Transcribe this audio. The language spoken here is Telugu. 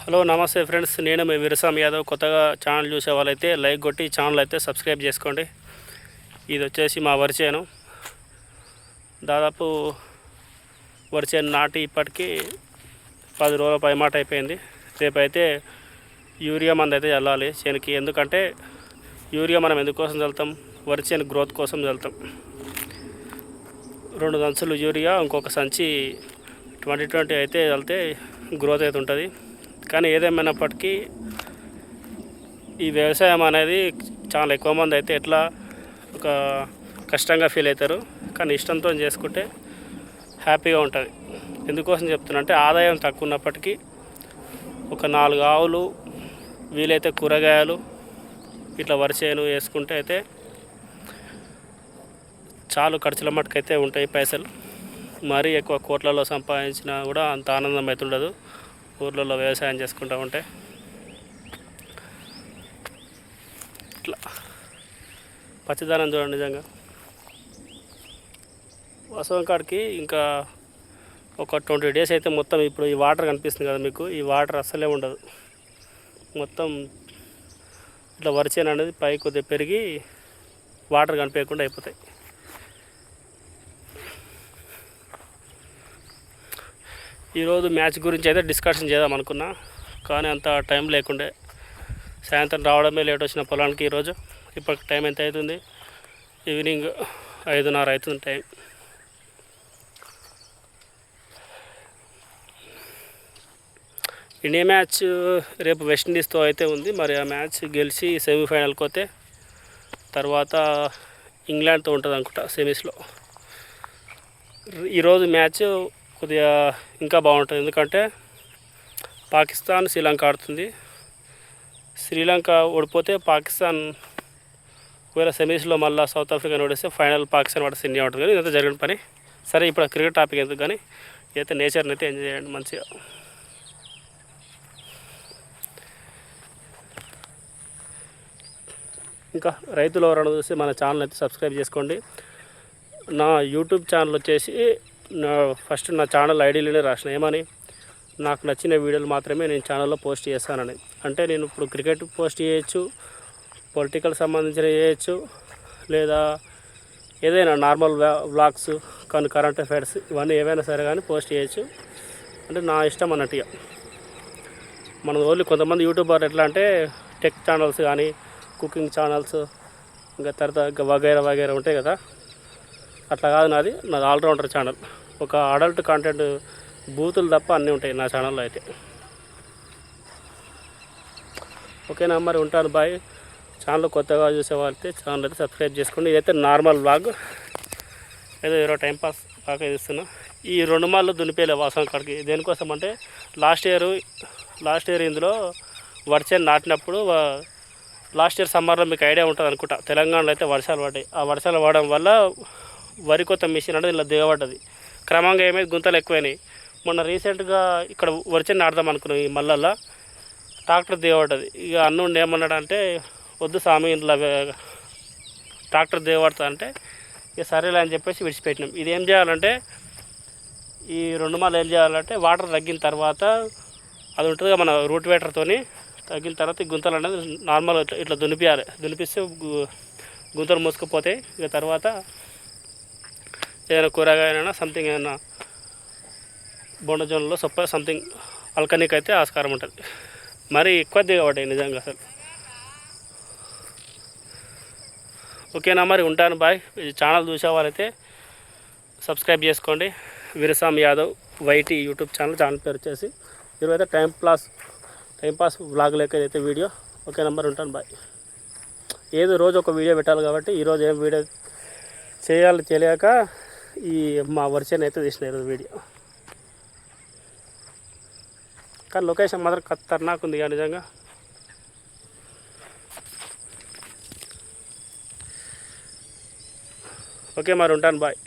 హలో నమస్తే ఫ్రెండ్స్, నేను మీ వీరసామ్ యాదవ్. కొత్తగా ఛానల్ చూసే వాళ్ళైతే లైక్ కొట్టి ఛానల్ అయితే సబ్స్క్రైబ్ చేసుకోండి. ఇది వచ్చేసి మా వరి చేను. దాదాపు వరి చేను నాటి ఇప్పటికీ 10 రోజుల పైమాట అయిపోయింది. రేపైతే యూరియా మందు అయితే చల్లాలి చేనుకి. ఎందుకంటే యూరియా మనం ఎందుకోసం చల్లుతాం? వరి చేను గ్రోత్ కోసం చల్లుతాం. 2 సంచులు యూరియా, ఇంకొక సంచి 2020 అయితే చల్లితే గ్రోత్ అయితే ఉంటుంది. కానీ ఏదేమైనప్పటికీ ఈ వ్యవసాయం అనేది చాలా ఎక్కువ మంది అయితే ఎట్లా ఒక కష్టంగా ఫీల్ అవుతారు. కానీ ఇష్టంతో చేసుకుంటే హ్యాపీగా ఉంటుంది. ఎందుకోసం చెప్తున్నా అంటే ఆదాయం తక్కువ ఉన్నప్పటికీ ఒక 4 ఆవులు, వీలైతే కూరగాయలు ఇట్లా వరి చేను వేసుకుంటే అయితే చాలు. ఖర్చుల మట్టుకైతే ఉంటాయి పైసలు. మరీ ఎక్కువ కోట్లలో సంపాదించినా కూడా అంత ఆనందం అయితే ఉండదు ఊర్లలో వ్యవసాయం చేసుకుంటూ ఉంటే. ఇట్లా పచ్చదనం చూడండి. నిజంగా వాస్తవం కాడికి ఇంకా ఒక 20 డేస్ అయితే మొత్తం ఇప్పుడు ఈ వాటర్ కనిపిస్తుంది కదా మీకు, ఈ వాటర్ అస్సలే ఉండదు. మొత్తం ఇట్లా వరిచేను అనేది పై కొద్దిగా పెరిగి వాటర్ కనిపించకుండా అయిపోతాయి. ఈరోజు మ్యాచ్ గురించి అయితే డిస్కషన్ చేద్దాం అనుకున్నా, కానీ అంత టైం లేకుండే. సాయంత్రం రావడమే లేట్ వచ్చిన పొలానికి ఈరోజు. ఇప్పటికి టైం ఎంత అవుతుంది? ఈవినింగ్ 5:30 అవుతుంది టైం. ఇండియా మ్యాచ్ రేపు వెస్టిండీస్తో అయితే ఉంది. మరి ఆ మ్యాచ్ గెలిచి సెమీఫైనల్కి పోతే తర్వాత ఇంగ్లాండ్తో ఉంటుంది అనుకుంటా సెమీస్లో. ఈరోజు మ్యాచ్ కొద్దిగా ఇంకా బాగుంటుంది. ఎందుకంటే పాకిస్తాన్ శ్రీలంక ఆడుతుంది. శ్రీలంక ఓడిపోతే పాకిస్తాన్, ఒకవేళ సెమీస్లో మళ్ళీ సౌత్ ఆఫ్రికాని ఓడిస్తే ఫైనల్ పాకిస్తాన్ వాడు ఇండియా ఉంటుంది. కానీ ఇదంతా జరిగిన పని. సరే, ఇప్పుడు క్రికెట్ టాపిక్ ఎందుకు కానీ అయితే నేచర్ని అయితే ఎంజాయ్ చేయండి మంచిగా. ఇంకా రైతులు ఎవరైనా చూస్తే మన ఛానల్ అయితే సబ్స్క్రైబ్ చేసుకోండి. నా యూట్యూబ్ ఛానల్ వచ్చేసి ఫస్ట్ నా ఛానల్ ఐడీలోనే రాసిన ఏమని, నాకు నచ్చిన వీడియోలు మాత్రమే నేను ఛానల్లో పోస్ట్ చేస్తానని. అంటే నేను ఇప్పుడు క్రికెట్ పోస్ట్ చేయొచ్చు, పొలిటికల్ సంబంధించిన చేయొచ్చు, లేదా ఏదైనా నార్మల్ వ్లాగ్స్ కానీ కరెంట్ అఫైర్స్ ఇవన్నీ ఏవైనా సరే కానీ పోస్ట్ చేయొచ్చు. అంటే నా ఇష్టం అన్నట్టుగా. మన ఓన్లీ కొంతమంది యూట్యూబర్ ఎట్లా అంటే టెక్ ఛానల్స్ కానీ, కుకింగ్ ఛానల్స్, ఇంకా తర్వాత ఇంకా వగైరా ఉంటాయి కదా, అట్లా కాదు. నాది ఆల్రౌండర్ ఛానల్. ఒక అడల్ట్ కంటెంట్, బూతులు తప్ప అన్నీ ఉంటాయి నా ఛానల్లో అయితే. ఓకేనా, మరి ఉంటాను. బాయ్. ఛానల్ కొత్తగా చూసే వాళ్ళైతే ఛానల్ అయితే సబ్స్క్రైబ్ చేసుకోండి. ఇదైతే నార్మల్ వ్లాగ్, ఏదో ఈరో టైంపాస్ బాగా ఇస్తున్నా. ఈ 2 మాళ్ళు దునిపేలే వాసం కాడికి. దేనికోసం అంటే లాస్ట్ ఇయర్ ఇందులో వర్షం నాటినప్పుడు లాస్ట్ ఇయర్ సమ్మర్లో మీకు ఐడియా ఉంటుంది అనుకుంటా, తెలంగాణలో అయితే వర్షాలు పడ్డాయి. ఆ వర్షాలు పడడం వల్ల వరి కొత్త మిషన్ అనేది ఇలా దిగబడ్డది. క్రమంగా ఏమైంది, గుంతలు ఎక్కువైనాయి. మొన్న రీసెంట్గా ఇక్కడ వరిచేను నాటుదాం అనుకున్నాం. ఈ మళ్ళల్లో ట్రాక్టర్ దిగబడ్డది. ఇక అన్నుండి ఏమన్నాడంటే, వద్దు స్వామి ఇంట్లో ట్రాక్టర్ దిగబడతా అంటే, ఇక సరేలే అని చెప్పేసి విడిచిపెట్టినాం. ఇది ఏం చేయాలంటే, ఈ 2 మాలు ఏం చేయాలంటే వాటర్ తగ్గిన తర్వాత అది ఉంటుంది మన రూట్ వేటర్తో తగ్గిన తర్వాత ఈ గుంతలు అనేది నార్మల్ ఇట్లా దునిపియాలి. దునిపిస్తే గుంతలు మూసుకుపోతాయి. ఇక తర్వాత ఏదైనా కూరగాయలైనా సంథింగ్, ఏదైనా బొండజోన్లో సంథింగ్ అల్కనీకి అయితే ఆస్కారం ఉంటుంది. మరి ఎక్కువ దిగబడ్డాయి నిజంగా అసలు. ఓకేనా, మరి ఉంటాను. బాయ్. ఈ ఛానల్ చూసే వాళ్ళైతే సబ్స్క్రైబ్ చేసుకోండి. వీరసామ్ యాదవ్ వైటీ యూట్యూబ్ ఛానల్ పేరు వచ్చేసి. ఈరోజు అయితే టైంపాస్ వ్లాగ్ లెక్క అయితే వీడియో. ఓకే, నెంబర్ ఉంటాను. బాయ్. ఏదో రోజు ఒక వీడియో పెట్టాలి కాబట్టి ఈరోజు ఏం వీడియో చేయాలి తెలియక ఈ మా వర్షన్ అయితే తీసిన ఈరోజు వీడియో. కానీ లొకేషన్ మాత్రం ఖతర్నాక్ ఉంది కానీ నిజంగా. ఓకే, మరి ఉంటాను. బాయ్.